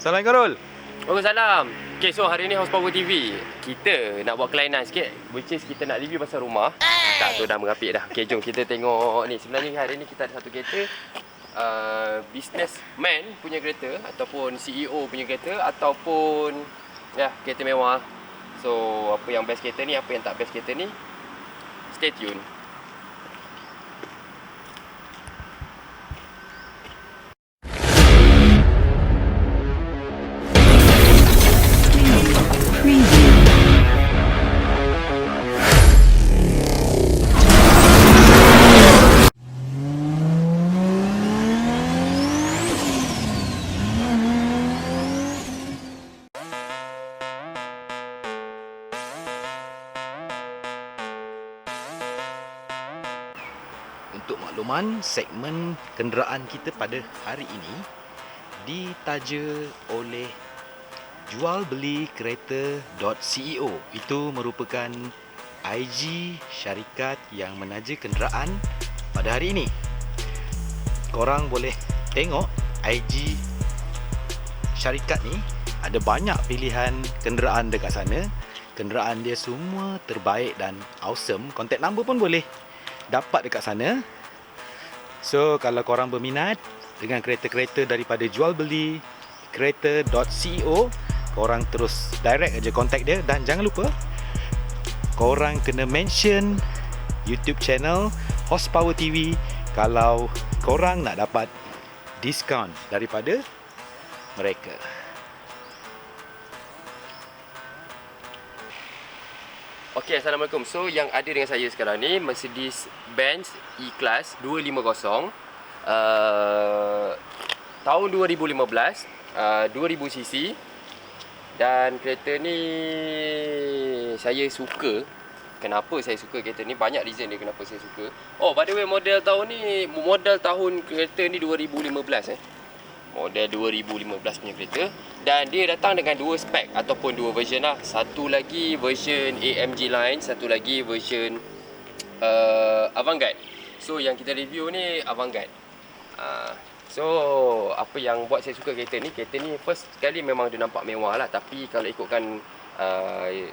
Assalamualaikum Rul. Waalaikumsalam. Okay, so hari ni Horsepower TV kita nak buat kelainan sikit, which is kita nak review pasal rumah. Tak, tu dah merapik dah. Okay, jom kita tengok ni. Sebenarnya hari ni kita ada satu kereta businessman punya kereta, ataupun CEO punya kereta, ataupun ya, kereta mewah. So, apa yang best kereta ni, apa yang tak best kereta ni, stay tune. Untuk makluman, segmen kenderaan kita pada hari ini ditaja oleh jualbelikereta.ceo. Itu merupakan IG syarikat yang menaja kenderaan pada hari ini. Korang boleh tengok IG syarikat ni, ada banyak pilihan kenderaan dekat sana. Kenderaan dia semua terbaik dan awesome. Contact number pun boleh dapat dekat sana. So kalau korang berminat dengan kereta-kereta daripada jualbelikereta.ceo, korang terus direct aja contact dia. Dan jangan lupa korang kena mention YouTube channel Horsepower TV kalau korang nak dapat diskaun daripada mereka. Okay, Assalamualaikum. So, yang ada dengan saya sekarang ni Mercedes-Benz E-Class 250 tahun 2015, 2000cc. Dan kereta ni saya suka. Kenapa saya suka kereta ni? Banyak reason dia kenapa saya suka. Oh, by the way, model tahun kereta ni 2015 model 2015 punya kereta. Dan dia datang dengan dua spek ataupun dua version lah. Satu lagi version AMG line, satu lagi version Avantgarde. So yang kita review ni Avantgarde. So apa yang buat saya suka kereta ni first sekali memang dia nampak mewah lah. Tapi kalau ikutkan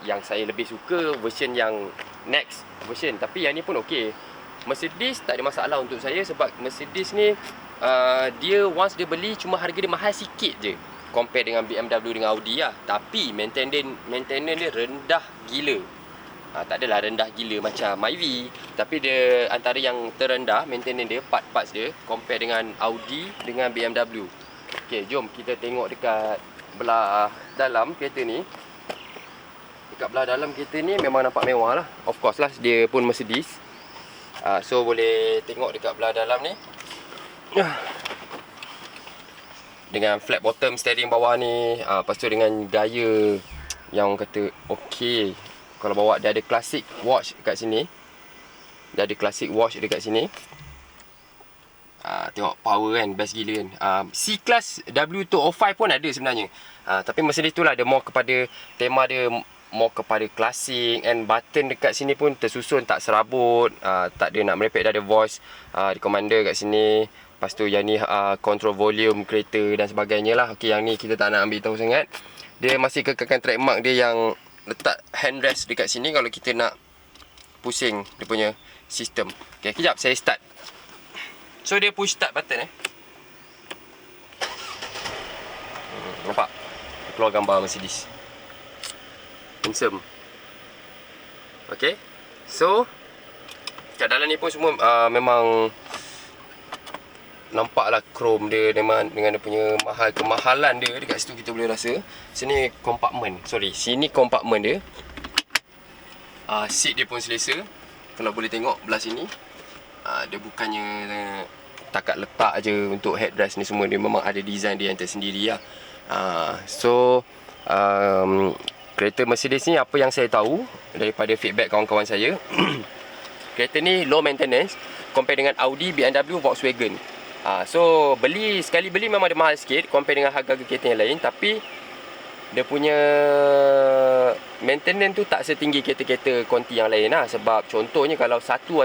yang saya lebih suka version yang next version. Tapi yang ni pun okey. Mercedes tak ada masalah untuk saya, sebab Mercedes ni dia once dia beli, cuma harga dia mahal sikit je compare dengan BMW dengan Audi lah. Tapi maintenance dia rendah gila. Tak adalah rendah gila macam Myvi, tapi dia antara yang terendah maintenance dia, parts dia compare dengan Audi dengan BMW. Okey, jom kita tengok dekat belah dalam kereta ni. Dekat belah dalam kereta ni memang nampak mewah lah. Of course lah, dia pun Mercedes. So boleh tengok dekat belah dalam ni, dengan flat bottom steering bawah ni. Lepas tu dengan gaya yang orang kata okey. Kalau bawa dia ada classic watch dekat sini. Dia ada classic watch dekat sini. Tengok power kan, best gila kan. C-Class W205 pun ada sebenarnya. Tapi Mercedes tu lah, dia more kepada tema dia, more kepada klasik. And button dekat sini pun tersusun, tak serabut, tak ada nak merepek. Dah ada voice di commander kat sini. Lepas tu yang ni control volume kereta dan sebagainya lah. Okey, yang ni kita tak nak ambil tahu sangat. Dia masih kekalkan trademark dia yang letak handrest dekat sini kalau kita nak pusing dia punya sistem. Okey, kejap saya start. So dia push start button nampak? Keluar gambar Mercedes. Handsome. Okey. So kat dalam ni pun semua memang nampaklah chrome dia dengan dia punya kemahalan dia dekat situ kita boleh rasa. Sini kompartmen dia. Seat dia pun selesa. Kalau boleh tengok belah sini, dia bukannya takat letak je untuk headrest ni semua. Dia memang ada design dia yang tersendiri lah. So kereta Mercedes ni, apa yang saya tahu daripada feedback kawan-kawan saya, kereta ni low maintenance compare dengan Audi, BMW, Volkswagen. So sekali beli memang dia mahal sikit compare dengan harga-harga kereta yang lain. Tapi dia punya maintenance tu tak setinggi kereta-kereta konti yang lain lah. Sebab contohnya kalau satu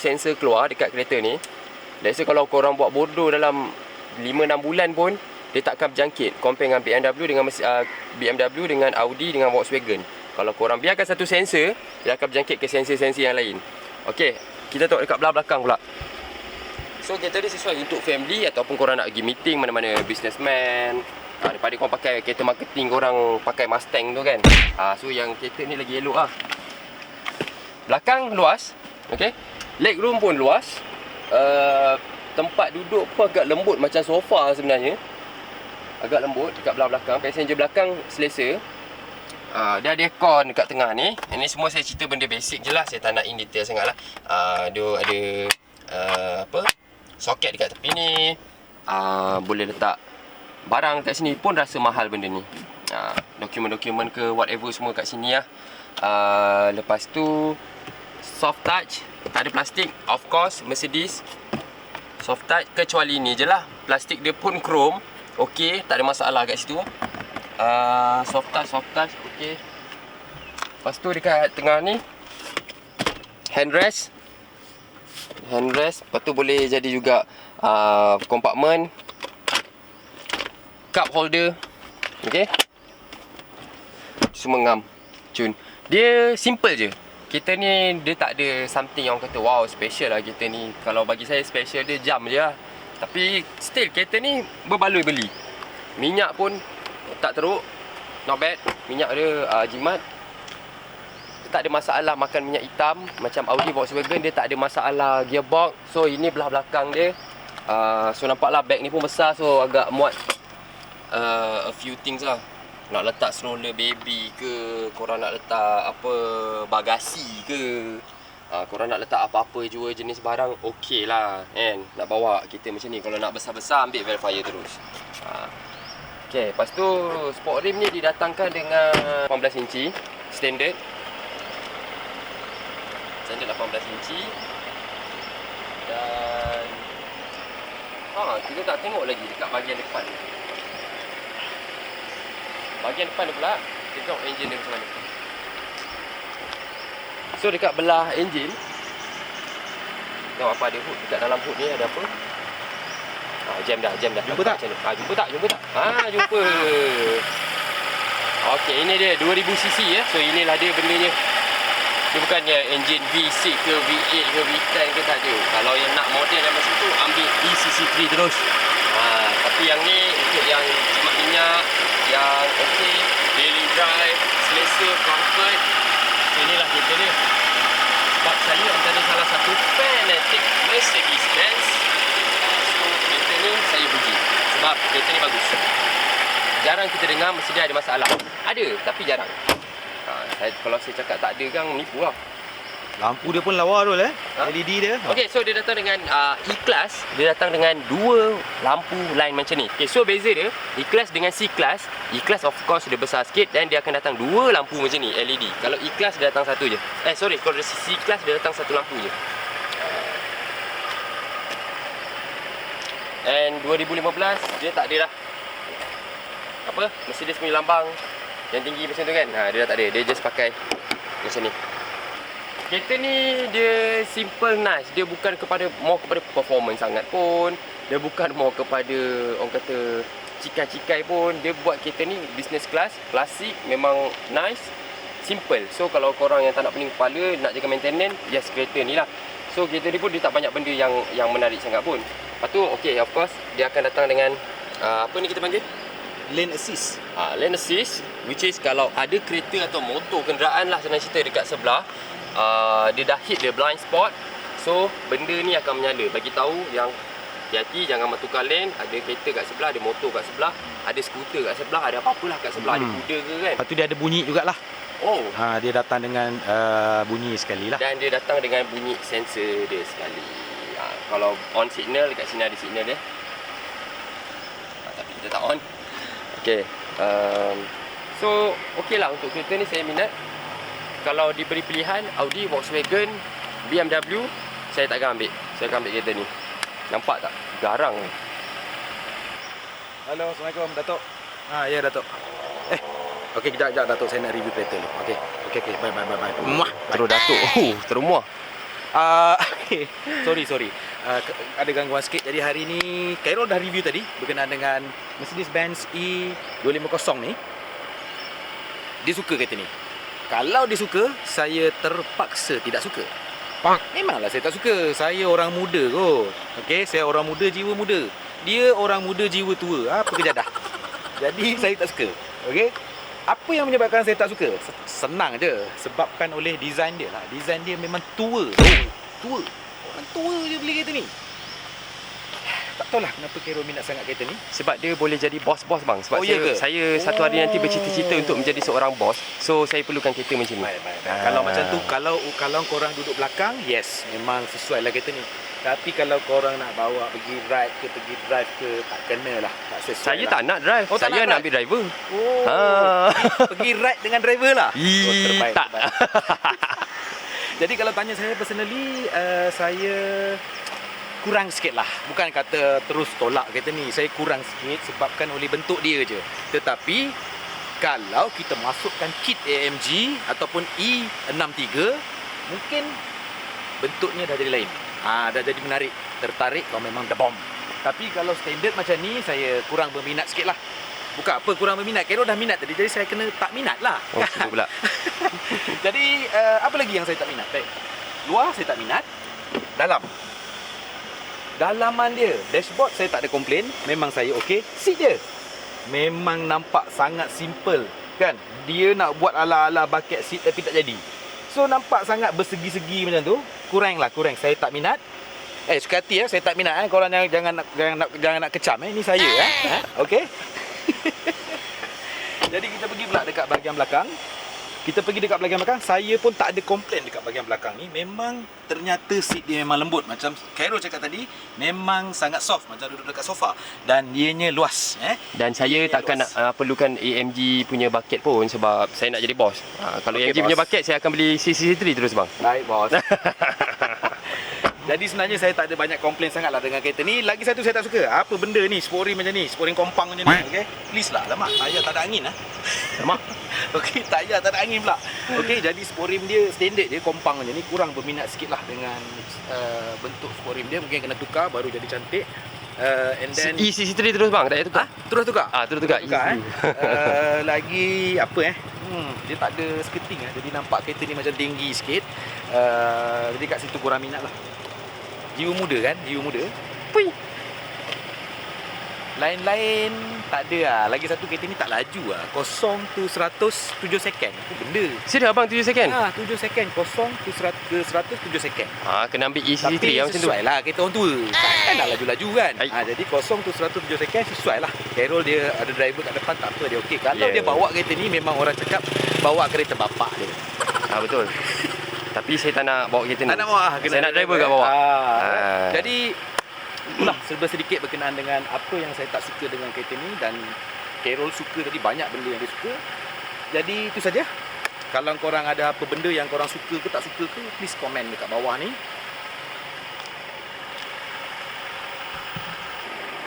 sensor keluar dekat kereta ni, let's say kalau korang buat bodoh dalam 5-6 bulan pun, dia takkan berjangkit compare dengan BMW dengan Audi dengan Volkswagen. Kalau korang biarkan satu sensor, dia akan berjangkit ke sensor-sensor yang lain. Okey, kita tengok dekat belah belakang pula. So kereta ni sesuai untuk family ataupun korang nak pergi meeting mana-mana businessman. Daripada korang pakai kereta marketing, korang pakai Mustang tu kan. So yang kereta ni lagi elok lah. Belakang luas, okey. Legroom pun luas. Tempat duduk pun agak lembut macam sofa sebenarnya. Agak lembut dekat belah belakang. Passenger belakang selesa. Dia ada aircon dekat tengah ni. Ini semua saya cerita benda basic je lah. Saya tak nak in detail sangat lah. Dia ada soket dekat tepi ni. Boleh letak barang kat sini pun rasa mahal benda ni. Dokumen-dokumen ke whatever semua kat sini lah. Lepas tu soft touch, tak ada plastik. Of course Mercedes soft touch kecuali ni je lah. Plastik dia pun chrome. Okey, tak ada masalah kat situ. Soft touch okey. Lepas tu dekat tengah ni handrest. Lepas tu boleh jadi juga compartment, cup holder. Okey. Semua ngam. Cun. Dia simple je. Kereta ni dia tak ada something yang orang kata wow special lah kereta ni. Kalau bagi saya special dia jam je lah. Tapi still kereta ni berbaloi beli. Minyak pun tak teruk. Not bad. Minyak dia jimat. Tak ada masalah makan minyak hitam. Macam Audi Volkswagen dia tak ada masalah gearbox. So ini belah belakang dia. So nampaklah bag ni pun besar. So agak muat a few things lah. Nak letak stroller baby ke, korang nak letak apa bagasi ke, korang nak letak apa-apa jua jenis barang, okey lah kan. Nak bawa kita macam ni. Kalau nak besar-besar ambil Velfire terus. Okey, lepas tu sport rim ni didatangkan dengan 18 inci standard 18 inci. Dan kita tak tengok lagi dekat bahagian depan ni. Bahagian depan dia pula, kita tengok enjin dia macam mana. So dekat belah enjin, tengok apa ada hood. Dekat dalam hood ni ada apa? Jam dah. Jumpa tak? Jumpa tak? Jumpa. Okey, ini dia 2000cc ya. So inilah dia bendanya. Dia bukannya enjin V6 ke V8 ke V10 ke, tak ada. Kalau yang nak model yang macam tu, ambil ECC3 terus. Tapi yang ni untuk yang jimat minyak, yang okey, daily drive, selesa, comfort. Inilah kereta ni. Sebab saya antara salah satu fanatik Mercedes-Benz. So kereta ni saya puji. Sebab kereta ni bagus. Jarang kita dengar Mercedes ada masalah. Ada, tapi jarang. Kalau saya cakap tak ada kan, menipu lah. Lampu dia pun lawa tu LED dia. Okey, so dia datang dengan E-Class. Dia datang dengan dua lampu line macam ni. Okey, so beza dia E-Class dengan C-Class. E-Class of course dia besar sikit dan dia akan datang dua lampu macam ni LED. Kalau E-Class dia datang satu je. Kalau C-Class dia datang satu lampu je. And 2015 dia tak ada lah apa Mercedes punya lambang yang tinggi macam tu kan. Dia dah tak ada. Dia just pakai macam ni. Kereta ni dia simple nice. Dia bukan more kepada performance sangat pun. Dia bukan more kepada orang kata cikai-cikai pun. Dia buat kereta ni business class, klasik, memang nice, simple. So kalau korang yang tak nak pening kepala, nak jaga maintenance, yes kereta ni lah. So kereta ni pun dia tak banyak benda yang menarik sangat pun. Lepas tu okay, of course dia akan datang dengan apa ni kita panggil? Lane assist. Lane assist, which is kalau ada kereta atau motor kenderaan lah senang cerita dekat sebelah, dia dah hit the blind spot. So benda ni akan menyala, bagi tahu yang hati-hati jangan bertukar lane. Ada kereta kat sebelah, ada motor kat sebelah, ada skuter kat sebelah, ada apa-apalah kat sebelah, ada kuda ke kan. Lepas tu dia ada bunyi jugalah. Dia datang dengan bunyi sekali lah. Dan dia datang dengan bunyi sensor dia sekali. Kalau on signal, dekat sini ada signal dia. Tapi kita tak on. Okay. So okay lah untuk kereta ni saya minat. Kalau diberi pilihan Audi, Volkswagen, BMW, saya tak akan ambil. Saya akan ambil kereta ni. Nampak tak? Garang. Halo, Assalamualaikum Datuk. Ya Datuk. Okey, kejap Datuk, saya nak review kereta ni. Okey, bye. Muah. Terus Datuk. Terus muah. Okay. Sorry. ada gangguan sikit. Jadi hari ni Khairul dah review tadi berkenaan dengan Mercedes-Benz E250 ni. Dia suka kereta ni. Kalau dia suka, saya terpaksa tidak suka. Memanglah saya tak suka. Saya orang muda kot. Okey, saya orang muda, jiwa muda. Dia orang muda, jiwa tua. Apa kejadah. Jadi saya tak suka. Okey. Apa yang menyebabkan saya tak suka? Senang je. Sebabkan oleh design dia lah. Design dia memang tua. Tua. Orang tua je beli kereta ni. Tak tahulah kenapa Khairul minat sangat kereta ni. Sebab dia boleh jadi bos-bos bang. Sebab ya ke? saya satu hari nanti bercita-cita untuk menjadi seorang bos. So saya perlukan kereta macam ni. Baik. Kalau macam tu, kalau korang duduk belakang, yes, memang sesuai lah kereta ni. Tapi kalau korang nak bawa pergi ride ke, pergi drive ke, tak kena lah. Tak sesuai Saya lah. tak nak drive. Oh, tak Saya nak nak ambil driver. Oh, pergi ride dengan driver lah. Terbaik. Tak. Jadi kalau tanya saya personally, saya kurang sikit lah. Bukan kata terus tolak kereta ni. Saya kurang sikit sebabkan oleh bentuk dia je. Tetapi kalau kita masukkan kit AMG ataupun E63, mungkin bentuknya dah jadi lain. Dah jadi menarik. Tertarik kalau memang the bomb. Tapi kalau standard macam ni, saya kurang berminat sikit lah. Bukan apa kurang berminat, Khairul dah minat tadi. Jadi saya kena tak minat lah. Oh, betul pula. Jadi apa lagi yang saya tak minat? Baik. Luar saya tak minat. Dalaman dia, dashboard saya tak ada komplain. Memang saya okey. Seat dia memang nampak sangat simple. Kan? Dia nak buat ala-ala bucket seat tapi tak jadi. So nampak sangat bersegi-segi macam tu. Kurang. Saya tak minat. Suka hati saya tak minat Korang jangan nak kecam Ini saya Okey. Jadi kita pergi pula dekat bahagian belakang. Saya pun tak ada komplain dekat bahagian belakang ni. Memang ternyata seat dia memang lembut. Macam Khairul cakap tadi, memang sangat soft, macam duduk dekat sofa. Dan ianya luas. Dan saya takkan nak perlukan AMG punya bucket pun sebab saya nak jadi bos. Kalau Okey, AMG punya bos. bucket, saya akan beli CC3 terus bang. Baik bos. Jadi sebenarnya saya tak ada banyak komplain sangat lah dengan kereta ni. Lagi satu saya tak suka. Apa benda ni? Sporing macam ni. Sporing kompang macam ni. Okay? Please lah. Alamak. Tayar tak ada angin lah. Alamak. Okey, tayar tak ada angin pula. Okey, jadi sporing dia standard dia kompang macam ni. Kurang berminat sikit lah dengan bentuk sporing dia. Mungkin kena tukar baru jadi cantik. And then CC3 terus bang, tak payah tukar. Terus tukar? Terus tukar. Lagi apa dia tak ada skirting jadi nampak kereta ni macam tinggi sikit. Jadi kat situ kurang minat lah. Jiwa muda kan? Jiwa muda. Pui. Lain-lain tak ada lah. Lagi satu kereta ni tak laju lah. 0 to 100 7 second. Apa benda? Serius abang 7 second? 7 second. 0 to 100 7 second. Kena ambil ECC3 Tapi yang macam tu. sesuai lah kereta orang tua. Takkan nak laju-laju kan? Jadi 0 to 107 second sesuai lah. Khairul dia ada driver kat depan, tak apa, dia okey. Kalau dia bawa kereta ni, memang orang cakap bawa kereta bapak dia. Betul. Tapi saya tak nak bawa kereta ni. Tak nak bawa. Saya nak driver kat bawah. Jadi itulah serba sedikit berkenaan dengan apa yang saya tak suka dengan kereta ni. Dan Khairul suka tadi, banyak benda yang dia suka. Jadi itu saja. Kalau korang ada apa benda yang korang suka ke tak suka ke, please komen dekat bawah ni.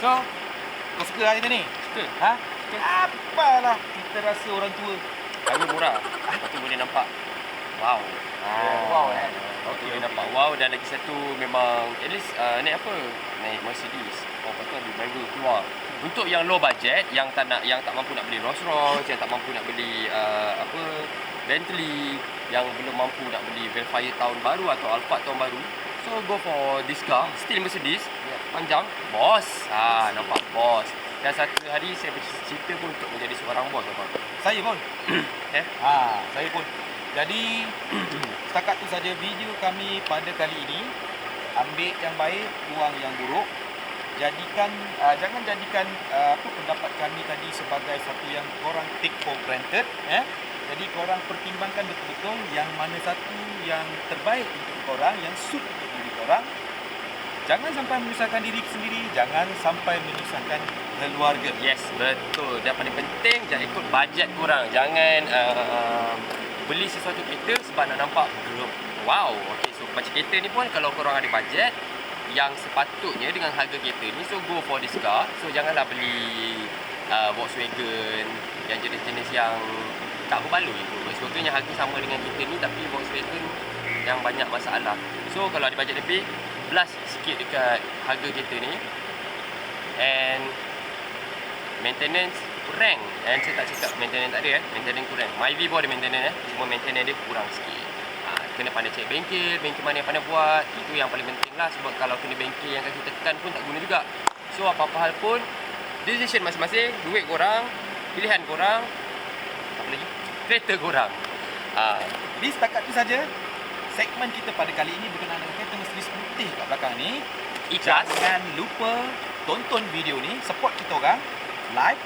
So, kau suka hari ni? Suka. Suka. Apalah, kita rasa orang tua. Harga murah. Lepas tu boleh nampak. Wow. Wow Okey, boleh nampak wow. Dan lagi satu memang at least naik apa? Naik Mercedes. Lepas tu ambil driver keluar. Untuk yang low budget, yang tak mampu nak beli Rolls Royce, yang tak mampu nak beli Bentley, yang belum mampu nak beli Velfire tahun baru atau Alphard tahun baru. So go for this car, still Mercedes, panjang, bos. Nampak bos. Dan satu hari saya bercita pun untuk menjadi seorang bos abang. Saya pun. Saya pun. Jadi setakat tu saja video kami pada kali ini. Ambil yang baik, buang yang buruk. Jangan jadikan pendapat kami tadi sebagai satu yang korang take for granted. Jadi korang pertimbangkan betul-betul yang mana satu yang terbaik untuk korang, yang suit untuk diri korang. Jangan sampai menyusahkan diri sendiri, jangan sampai menyusahkan keluarga. Yes, betul. Dan paling penting, jangan ikut bajet korang. Jangan beli sesuatu kereta sebab nak nampak wow. Okay, so macam kereta ni pun kalau korang ada bajet yang sepatutnya dengan harga kereta ni, so go for this car. So janganlah beli Volkswagen yang jenis-jenis yang tak berbaloi pun. Volkswagen yang harga sama dengan kita ni tapi Volkswagen yang banyak masalah. So kalau ada bajet lebih, blast sikit dekat harga kereta ni. And maintenance kurang. And saya tak cakap maintenance tak ada maintenance kurang. Myvi pun ada maintenance cuma maintenance dia kurang sikit. Kena pandai cek bengkel mana yang pandai buat. Itu yang paling penting lah, sebab kalau kena bengkel yang kaki tekan pun tak guna juga. So apa-apa hal pun decision masing-masing, duit korang, pilihan korang, apa lagi? Kereta korang. Jadi setakat tu saja segmen kita pada kali ini berkenaan dengan kereta Mercedes putih kat belakang ni. Ikhlas. Jangan lupa tonton video ni, support kita orang, like,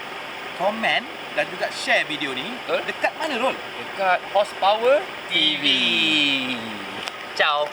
komen dan juga share video ni. Betul. Dekat mana Rol? Dekat Horsepower TV. Ciao.